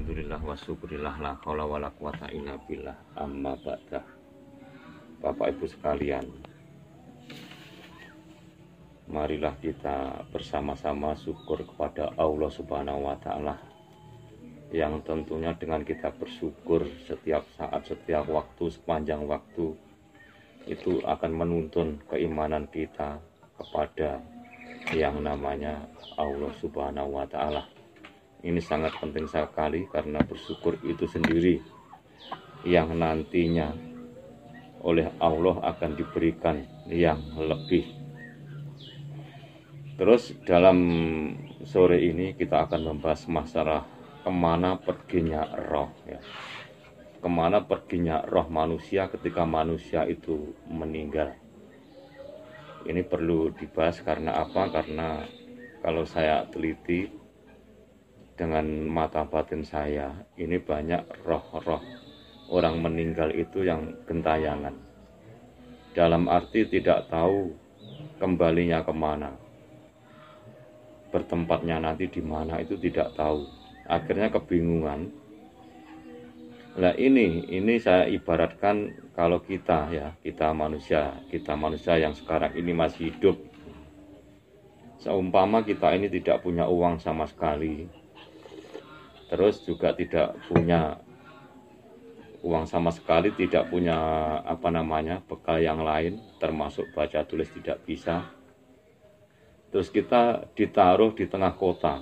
Alhamdulillah wa syukurillah la haula wala quwata illa billah. Amma ba'dah. Bapak Ibu sekalian, marilah kita bersama-sama syukur kepada Allah Subhanahu wa taala, yang tentunya dengan kita bersyukur setiap saat, setiap waktu, sepanjang waktu, itu akan menuntun keimanan kita kepada yang namanya Allah Subhanahu wa taala. Ini sangat penting sekali, karena bersyukur itu sendiri yang nantinya oleh Allah akan diberikan yang lebih. Terus dalam sore ini kita akan membahas masalah kemana perginya roh, ya. Kemana perginya roh manusia ketika manusia itu meninggal. Ini perlu dibahas karena apa? Karena kalau saya teliti dengan mata batin saya, ini banyak roh-roh orang meninggal itu yang gentayangan. Dalam arti tidak tahu kembalinya kemana, bertempatnya nanti di mana itu tidak tahu. Akhirnya kebingungan. Nah ini saya ibaratkan kalau kita manusia yang sekarang ini masih hidup. Seumpama kita ini tidak punya uang sama sekali, terus juga tidak punya uang sama sekali, tidak punya bekal yang lain, termasuk baca tulis tidak bisa. Terus kita ditaruh di tengah kota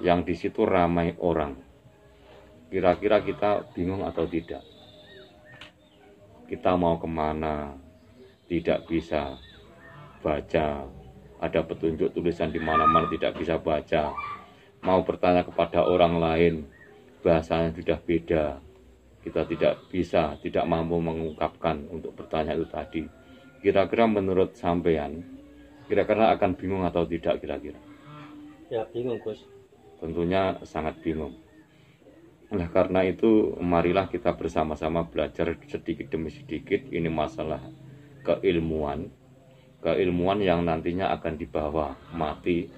yang di situ ramai orang. Kira-kira kita bingung atau tidak? Kita mau kemana? Tidak bisa baca, ada petunjuk tulisan di mana-mana tidak bisa baca. Mau bertanya kepada orang lain, bahasanya sudah beda. Kita tidak mampu mengungkapkan untuk bertanya itu tadi. Kira-kira menurut sampean, kira-kira akan bingung atau tidak kira-kira? Ya bingung, Gus. Tentunya sangat bingung. Nah karena itu marilah kita bersama-sama belajar sedikit demi sedikit. Ini masalah keilmuan yang nantinya akan dibawa mati,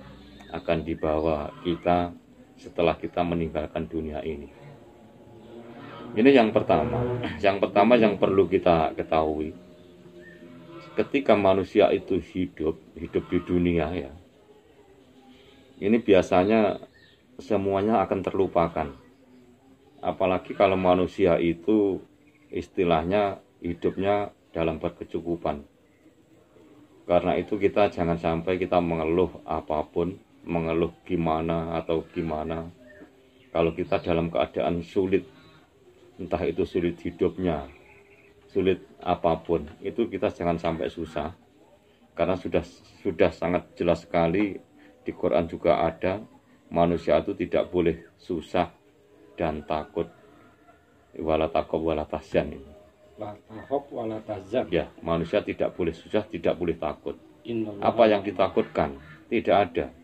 akan dibawa kita setelah kita meninggalkan dunia ini. Ini yang pertama yang perlu kita ketahui. Ketika manusia itu hidup di dunia, ya, ini biasanya semuanya akan terlupakan. Apalagi kalau manusia itu istilahnya hidupnya dalam berkecukupan. Karena itu kita jangan sampai kita mengeluh apapun, mengeluh gimana atau gimana. Kalau kita dalam keadaan sulit, entah itu sulit hidupnya, sulit apapun, itu kita jangan sampai susah. Karena sudah sangat jelas sekali di Quran juga ada, manusia itu tidak boleh susah dan takut. Wala taqob wala tahzan. La tahok wala tahzan. Ya, manusia tidak boleh susah, tidak boleh takut. Apa yang ditakutkan? Tidak ada.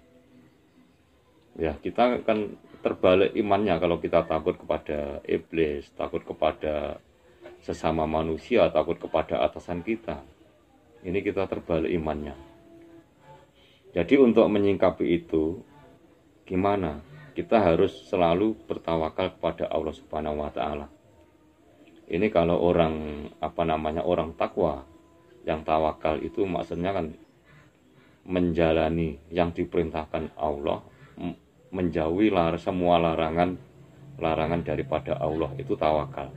Ya, kita akan terbalik imannya kalau kita takut kepada iblis, takut kepada sesama manusia, takut kepada atasan kita. Ini kita terbalik imannya. Jadi untuk menyingkapi itu, gimana? Kita harus selalu bertawakal kepada Allah Subhanahu wa taala. Ini kalau orang orang takwa, yang tawakal itu maksudnya kan menjalani yang diperintahkan Allah, menjauhi semua larangan daripada Allah, itu tawakal.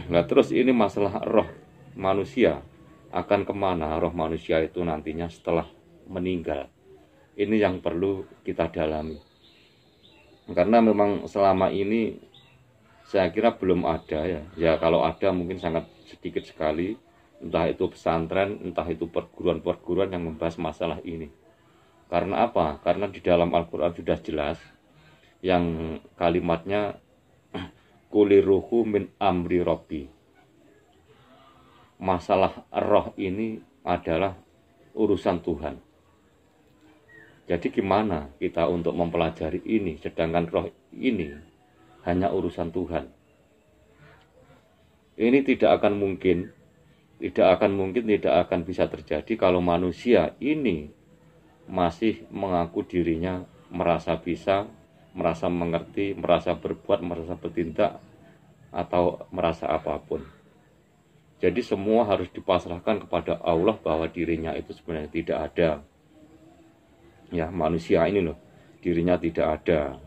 Nah terus ini masalah roh manusia akan kemana roh manusia itu nantinya setelah meninggal. Ini yang perlu kita dalami. Karena memang selama ini saya kira belum ada, ya kalau ada mungkin sangat sedikit sekali, entah itu pesantren, entah itu perguruan-perguruan yang membahas masalah ini. Karena apa? Karena di dalam Al-Quran sudah jelas yang kalimatnya kuliruhu min amri robbi. Masalah roh ini adalah urusan Tuhan. Jadi gimana kita untuk mempelajari ini, sedangkan roh ini hanya urusan Tuhan. Ini tidak akan bisa terjadi kalau manusia ini masih mengaku dirinya merasa bisa, merasa mengerti, merasa berbuat, merasa bertindak, atau merasa apapun. Jadi semua harus dipasrahkan kepada Allah bahwa dirinya itu sebenarnya tidak ada. Ya, manusia ini loh, dirinya tidak ada.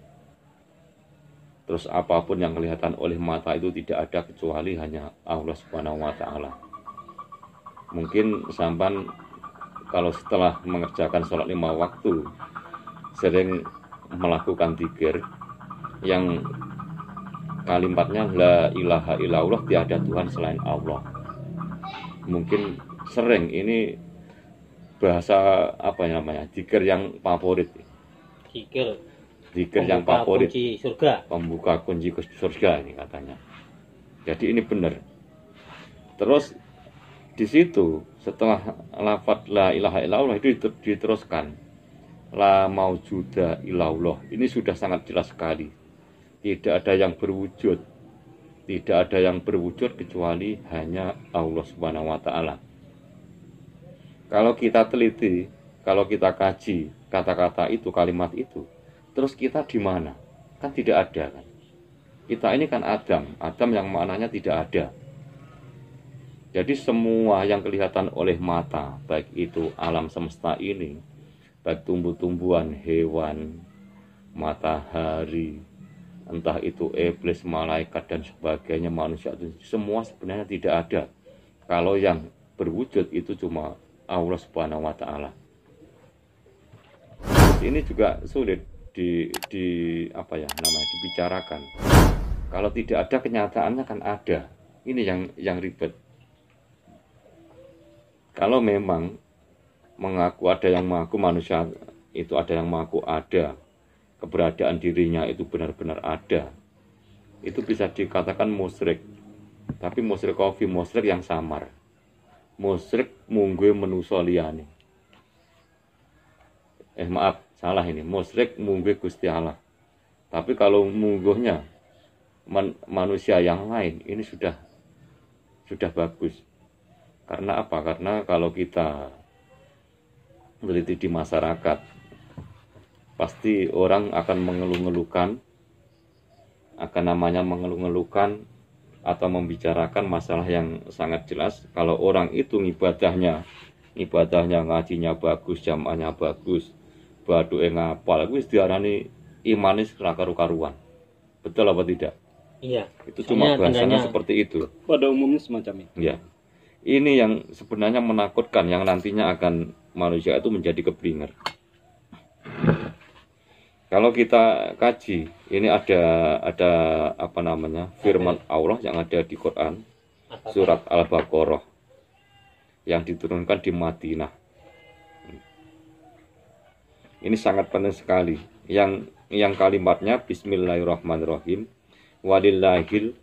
Terus apapun yang kelihatan oleh mata itu tidak ada kecuali hanya Allah Subhanahu wa Ta'ala. Mungkin sampan kalau setelah mengerjakan sholat 5 waktu sering melakukan dzikir yang kalimatnya la ilaha illallah, tiada Tuhan selain Allah. Mungkin sering ini bahasa apa namanya, dzikir yang favorit. Dzikir yang favorit, kunci surga, pembuka kunci surga ini katanya. Jadi ini benar. Terus di situ setelah lafadz la ilaha illallah itu diteruskan la maujuda illallah. Ini sudah sangat jelas sekali. Tidak ada yang berwujud. Tidak ada yang berwujud kecuali hanya Allah Subhanahu wa Ta'ala. Kalau kita teliti, kalau kita kaji kata-kata itu, kalimat itu, terus kita di mana? Kan tidak ada kan. Kita ini kan Adam yang maknanya tidak ada. Jadi semua yang kelihatan oleh mata, baik itu alam semesta ini, baik tumbuh-tumbuhan, hewan, matahari, entah itu iblis, malaikat dan sebagainya, manusia itu semua sebenarnya tidak ada. Kalau yang berwujud itu cuma Allah Subhanahu wa Ta'ala. Ini juga sulit dibicarakan. Kalau tidak ada, kenyataannya kan ada. Ini yang ribet. Kalau memang mengaku ada yang mengaku manusia itu ada yang mengaku ada, keberadaan dirinya itu benar-benar ada, itu bisa dikatakan musyrik. Tapi musyrik yang samar. Musyrik mungguhe manusa liyane. Maaf, salah ini. Musyrik mungguhe Gusti Allah. Tapi kalau mungguhnya manusia yang lain, ini sudah bagus. Karena apa? Karena kalau kita meneliti di masyarakat, pasti orang akan mengeluh-ngeluhkan, atau membicarakan masalah yang sangat jelas. Kalau orang itu ibadahnya ngajinya bagus, jamaahnya bagus, baduke ngapal, wis diarani imanis ra karu-karuan. Betul apa tidak? Iya. Itu cuma bahasanya seperti itu. Pada umumnya semacam itu. Ya. Ini yang sebenarnya menakutkan, yang nantinya akan manusia itu menjadi keblinger. Kalau kita kaji, ini ada firman Allah yang ada di Quran, surat Al-Baqarah yang diturunkan di Madinah. Ini sangat penting sekali. Yang kalimatnya Bismillahirrahmanirrahim. Walillahil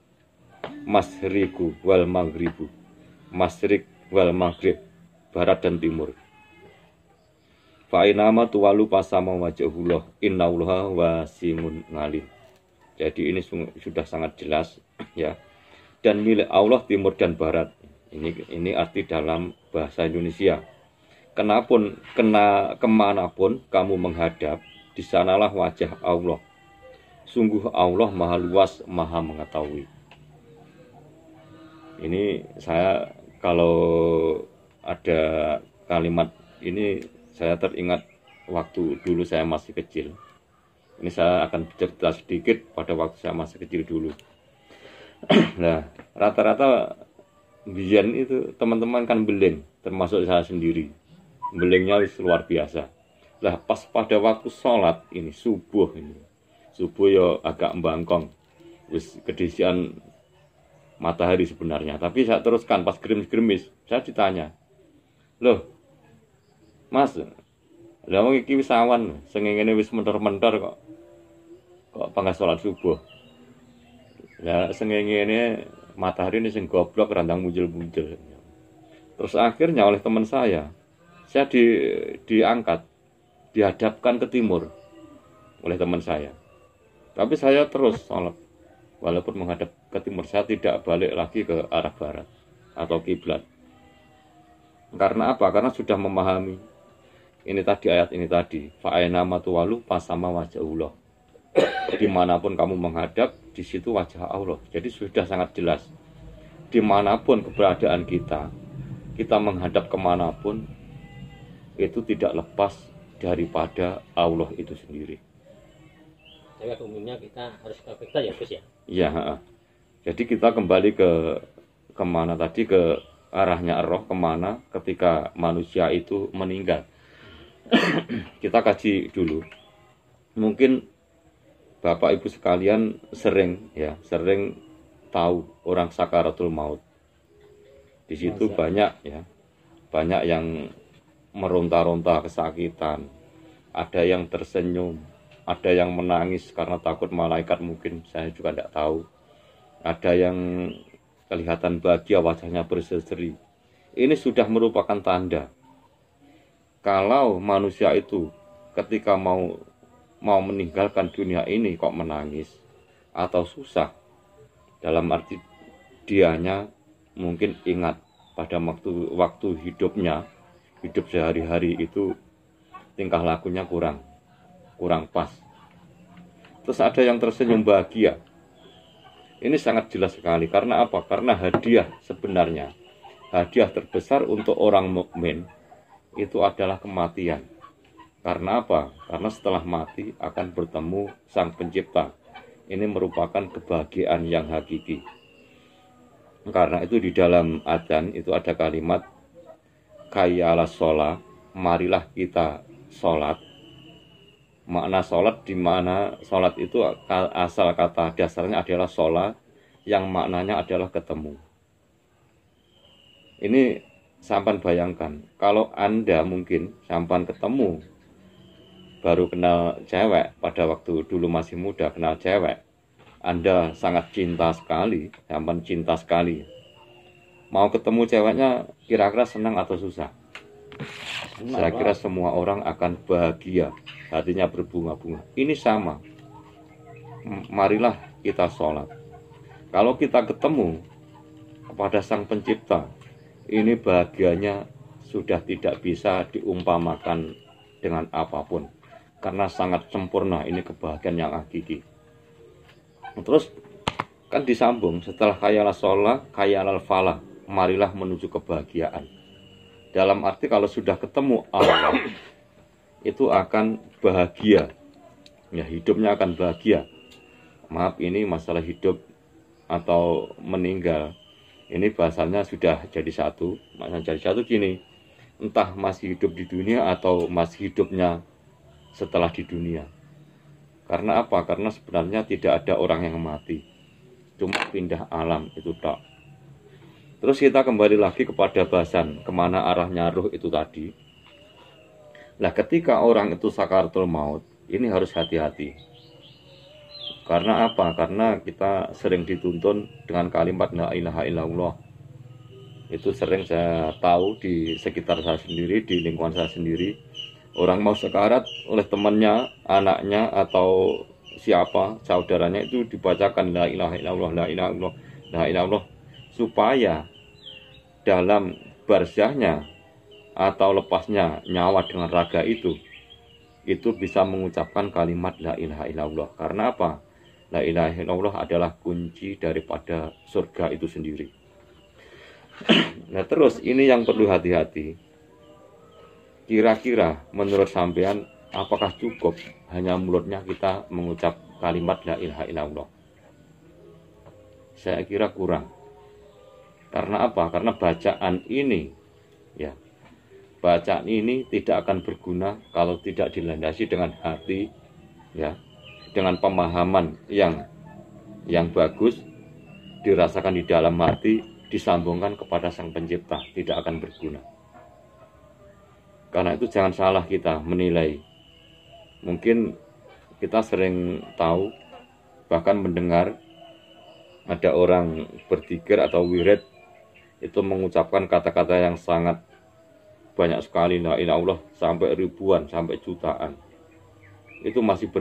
masyriqu wal maghribu. Masyriq wal maghrib, barat dan timur. Fa'inama tuwalu pasama wajahullah innallaha wasimun ngalim. Jadi ini sudah sangat jelas ya. Dan milik Allah timur dan barat. Ini arti dalam bahasa Indonesia. Kemanapun kamu menghadap, di sanalah wajah Allah. Sungguh Allah maha luas, maha mengetahui. Ini saya kalau ada kalimat ini, saya teringat waktu dulu saya masih kecil. Ini saya akan cerita sedikit pada waktu saya masih kecil dulu. Nah, rata-rata biyen itu teman-teman kan beling, termasuk saya sendiri. Belingnya luar biasa. Lah pas pada waktu sholat ini subuh ya agak mbangkong. Wis kedisian matahari sebenarnya. Tapi saya teruskan pas gerimis-gerimis, saya ditanya, "Loh, Mas, lha wong iki wis awan, sengengene wis mentor-mentor kok panggas salat subuh." Lah sengengene matahari ini sing goblok randang muncul-muncul. Terus akhirnya oleh teman saya diangkat, dihadapkan ke timur oleh teman saya. Tapi saya terus salat. Walaupun menghadap ke timur, saya tidak balik lagi ke arah barat atau kiblat. Karena apa? Karena sudah memahami ini tadi, ayat ini tadi, fa'aina matuwalu pasama wajahullah. dimanapun kamu menghadap, di situ wajah Allah. Jadi sudah sangat jelas. Dimanapun keberadaan kita menghadap kemanapun, itu tidak lepas daripada Allah itu sendiri. Tapi umumnya kita harus ke kita ya Gus ya. Iya. Jadi kita kembali ke kemana tadi, ke arahnya roh kemana ketika manusia itu meninggal. Kita kaji dulu. Mungkin Bapak Ibu sekalian sering tahu orang sakaratul maut. Di situ banyak yang meronta-ronta kesakitan, ada yang tersenyum, ada yang menangis karena takut malaikat, mungkin saya juga tidak tahu, ada yang kelihatan bahagia, wajahnya berseri. Ini sudah merupakan tanda kalau manusia itu ketika mau meninggalkan dunia ini kok menangis atau susah, dalam arti dianya mungkin ingat pada waktu hidupnya, hidup sehari-hari itu tingkah lakunya kurang pas. Terus ada yang tersenyum bahagia. Ini sangat jelas sekali. Karena apa? Karena hadiah sebenarnya, hadiah terbesar untuk orang mukmin itu adalah kematian. Karena apa? Karena setelah mati akan bertemu Sang Pencipta. Ini merupakan kebahagiaan yang hakiki. Karena itu di dalam adzan itu ada kalimat Hayyalas sholat, marilah kita sholat. Makna sholat, di mana sholat itu asal kata dasarnya adalah sholat, yang maknanya adalah ketemu. Ini sampan bayangkan, kalau Anda mungkin sampan ketemu, baru kenal cewek, pada waktu dulu masih muda kenal cewek, Anda sangat cinta sekali, sampan cinta sekali. Mau ketemu ceweknya kira-kira senang atau susah? Saya kira semua orang akan bahagia, hatinya berbunga-bunga. Ini sama. Marilah kita sholat. Kalau kita ketemu kepada Sang Pencipta, ini bahagianya sudah tidak bisa diumpamakan dengan apapun. Karena sangat sempurna, ini kebahagiaan yang hakiki. Terus kan disambung, setelah khayalah sholat, khayalal falah, marilah menuju kebahagiaan. Dalam arti kalau sudah ketemu Allah, itu akan bahagia. Ya, hidupnya akan bahagia. Maaf, ini masalah hidup atau meninggal. Ini bahasanya sudah jadi satu. Maksudnya jadi satu gini, entah masih hidup di dunia atau masih hidupnya setelah di dunia. Karena apa? Karena sebenarnya tidak ada orang yang mati. Cuma pindah alam itu tak. Terus kita kembali lagi kepada bahasan kemana arahnya ruh itu tadi. Nah, ketika orang itu sakaratul maut, ini harus hati-hati. Karena apa? Karena kita sering dituntun dengan kalimat la ilaha illallah. Itu sering saya tahu di sekitar saya sendiri, di lingkungan saya sendiri. Orang mau sekarat oleh temannya, anaknya, atau siapa, saudaranya itu dibacakan la ilaha illallah, la ilaha illallah, la ilaha illallah, supaya dalam barzahnya atau lepasnya nyawa dengan raga itu bisa mengucapkan kalimat la ilaha illallah. Karena apa? La ilaha illallah adalah kunci daripada surga itu sendiri. Nah, terus ini yang perlu hati-hati. Kira-kira menurut sampean, apakah cukup hanya mulutnya kita mengucap kalimat la ilaha illallah? Saya kira kurang. Karena apa? Karena bacaan ini tidak akan berguna kalau tidak dilandasi dengan hati, dengan pemahaman yang bagus, dirasakan di dalam hati, disambungkan kepada Sang Pencipta, tidak akan berguna. Karena itu jangan salah kita menilai. Mungkin kita sering tahu, bahkan mendengar ada orang berzikir atau wirid itu mengucapkan kata-kata yang sangat banyak sekali, la ilaha illallah, sampai ribuan, sampai jutaan. Itu masih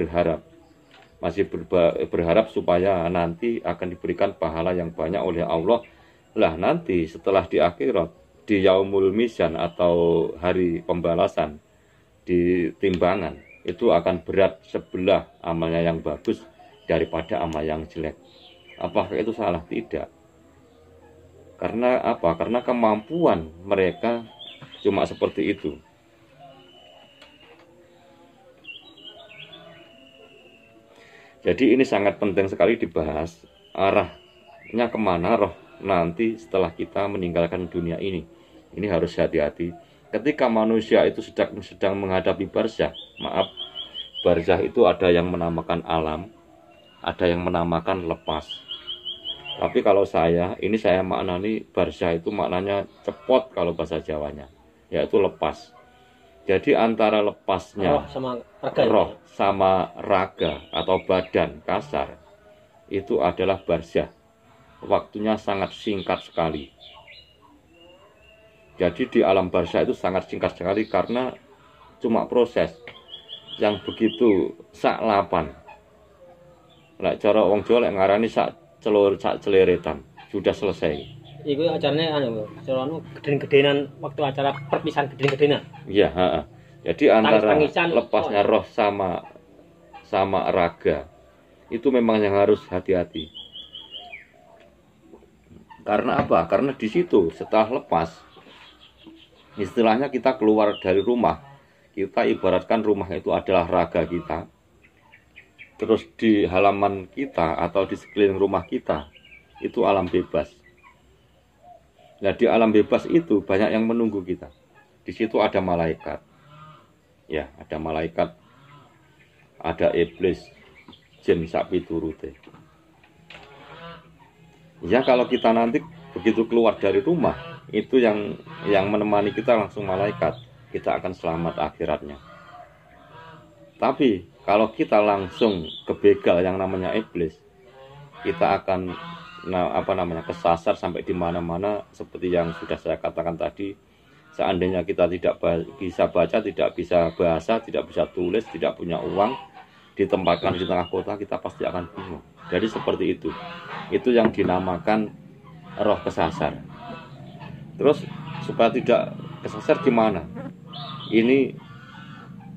berharap supaya nanti akan diberikan pahala yang banyak oleh Allah. Lah nanti setelah di akhirat, di yaumul mizan atau hari pembalasan, di timbangan, itu akan berat sebelah amalnya yang bagus daripada amal yang jelek. Apakah itu salah? Tidak. Karena apa? Karena kemampuan mereka cuma seperti itu. Jadi ini sangat penting sekali dibahas, arahnya kemana roh nanti setelah kita meninggalkan dunia ini. Ini harus hati-hati. Ketika manusia itu sedang menghadapi barzah, maaf, barzah itu ada yang menamakan alam, ada yang menamakan lepas. Tapi kalau saya maknani barzah itu maknanya cepot kalau bahasa Jawanya, yaitu lepas. Jadi antara lepasnya roh sama raga atau badan kasar itu adalah barzah. Waktunya sangat singkat sekali. Jadi di alam barzah itu sangat singkat sekali karena cuma proses yang begitu sak lapan. Lah cara wong Jawa lek ngarani sak celeretan sudah selesai. Iku acaranya geden-gedenan waktu acara perpisahan geden-gedenan. Iya, jadi antara lepasnya roh sama raga itu memang yang harus hati-hati. Karena apa? Karena di situ setelah lepas, istilahnya kita keluar dari rumah, kita ibaratkan rumah itu adalah raga kita. Terus di halaman kita atau di sekeliling rumah kita itu alam bebas. Nah di alam bebas itu banyak yang menunggu kita. Di situ ada malaikat, ya ada malaikat, ada iblis, jin sapi turute. Ya kalau kita nanti begitu keluar dari rumah, itu yang menemani kita langsung malaikat, kita akan selamat akhiratnya. Tapi kalau kita langsung kebegal yang namanya iblis, kita akan kesasar sampai di mana-mana seperti yang sudah saya katakan tadi. Seandainya kita tidak bisa baca, tidak bisa bahasa, tidak bisa tulis, tidak punya uang, ditempatkan di tengah kota, kita pasti akan bingung. Jadi seperti itu. Itu yang dinamakan roh kesasar. Terus supaya tidak kesasar gimana? Ini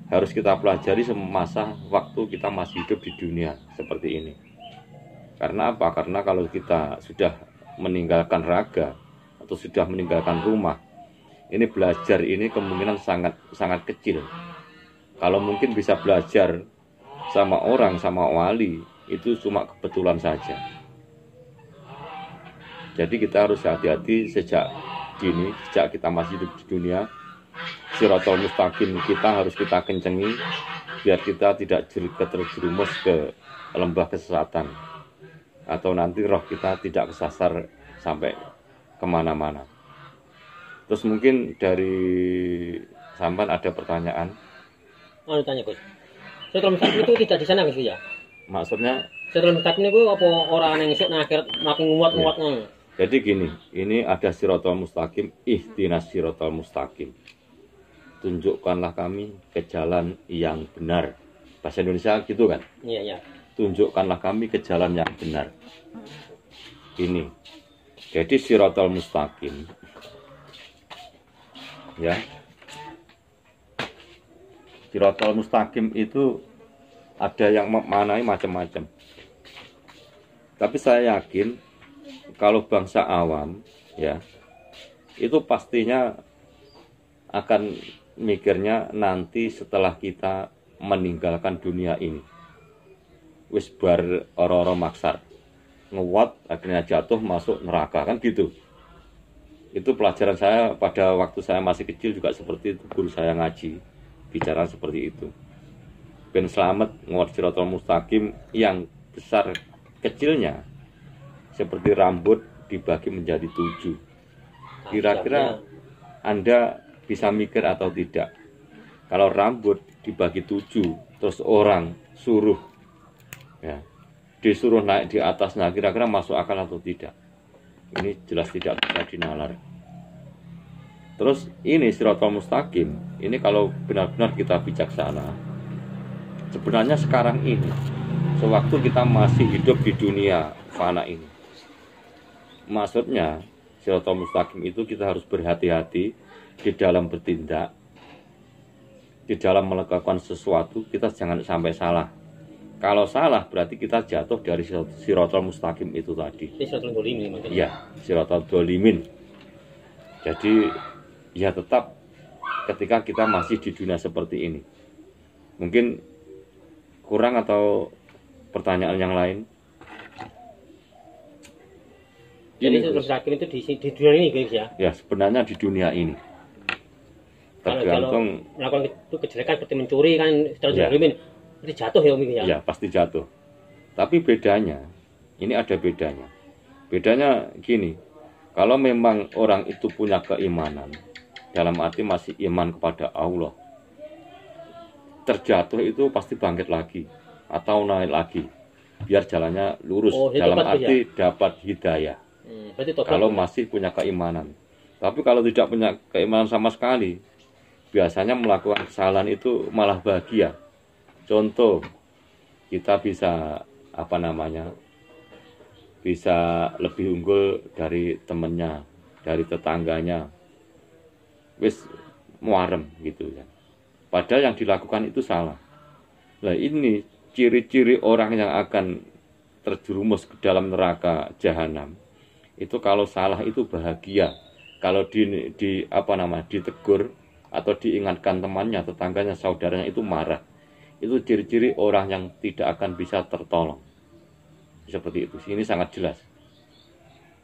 harus kita pelajari semasa waktu kita masih hidup di dunia seperti ini. Karena apa? Karena kalau kita sudah meninggalkan raga atau sudah meninggalkan rumah, ini belajar ini kemungkinan sangat kecil. Kalau mungkin bisa belajar sama orang, sama wali, itu cuma kebetulan saja. Jadi kita harus hati-hati sejak dini, sejak kita masih hidup di dunia. Shirathul Mustaqim kita harus kita kencengi biar kita tidak terjerumus ke lembah kesesatan, atau nanti roh kita tidak kesasar sampai kemana-mana. Terus mungkin dari sampan ada pertanyaan? Tanya Gus. Shirathul Mustaqim itu tidak di sana Gus ya? Maksudnya? Shirathul Mustaqim itu apa orang yang isuk akhir makin nguat-nguat ya. Jadi gini, ini ada Shirathul Mustaqim, ihdinas Shirathul Mustaqim. Tunjukkanlah kami ke jalan yang benar. Bahasa Indonesia gitu kan? Iya. Tunjukkanlah kami ke jalan yang benar. Ini. Jadi Shirathul Mustaqim. Ya. Shirathul Mustaqim itu ada yang memaknai macam-macam. Tapi saya yakin kalau bangsa awam ya, itu pastinya akan mikirnya nanti setelah kita meninggalkan dunia ini. Wis bar ora-ora maksar. Nguat akhirnya jatuh masuk neraka kan gitu. Itu pelajaran saya pada waktu saya masih kecil juga seperti itu, guru saya ngaji bicara seperti itu. Ben selamat nguat Shirathul Mustaqim yang besar kecilnya seperti rambut dibagi menjadi 7. Kira-kira Anda bisa mikir atau tidak? Kalau rambut dibagi 7, terus orang suruh ya, disuruh naik di atasnya, kira-kira masuk akal atau tidak? Ini jelas tidak bisa dinalar. Terus ini Shirathul Mustaqim, ini kalau benar-benar kita bijaksana, sebenarnya sekarang ini, sewaktu kita masih hidup di dunia fana ini, maksudnya Shirathul Mustaqim itu kita harus berhati-hati di dalam bertindak, di dalam melakukan sesuatu, kita jangan sampai salah. Kalau salah berarti kita jatuh dari siratal mustaqim itu tadi. Ini siratal dolimin maksudnya. Iya, siratal dolimin. Jadi ya tetap ketika kita masih di dunia seperti ini. Mungkin kurang atau pertanyaan yang lain? Jadi siratal mustaqim itu di dunia ini guys ya. Ya sebenarnya di dunia ini. Tergantung kalau melakukan itu kejelekan seperti mencuri kan siratal ya. dolimin. Itu jatuh ya Om ya? Ya pasti jatuh. Tapi bedanya, ini ada bedanya. Bedanya gini, kalau memang orang itu punya keimanan, dalam arti masih iman kepada Allah, terjatuh itu pasti bangkit lagi atau naik lagi, biar jalannya lurus. Dalam arti ya? Dapat hidayah. Kalau masih punya keimanan. Tapi kalau tidak punya keimanan sama sekali, biasanya melakukan kesalahan itu malah bahagia. Contoh, kita bisa bisa lebih unggul dari temennya, dari tetangganya, wis muarem gitu ya. Padahal yang dilakukan itu salah. Nah ini ciri-ciri orang yang akan terjerumus ke dalam neraka jahanam. Itu kalau salah itu bahagia. Kalau ditegur atau diingatkan temannya, tetangganya, saudaranya itu marah. Itu ciri-ciri orang yang tidak akan bisa tertolong. Seperti itu. Ini sangat jelas.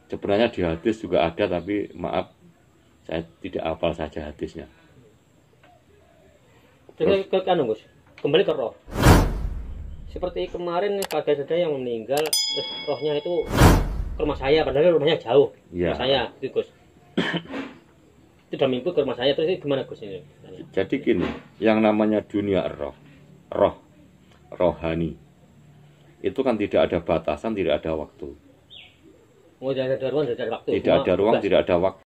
Sebenarnya di hadis juga ada, tapi maaf saya tidak hafal saja hadisnya. Terus kembali ke roh. Seperti kemarin ada yang meninggal, terus rohnya itu ke rumah saya, padahal rumahnya jauh. Ya. Rumah saya, Gus. Itu udah mimpi ke rumah saya, terus gimana Gus ini? Jadi gini, yang namanya dunia rohani itu kan tidak ada batasan, tidak ada waktu. Oh, tidak ada ruang, tidak ada waktu. Tidak ada ruang, tidak ada waktu.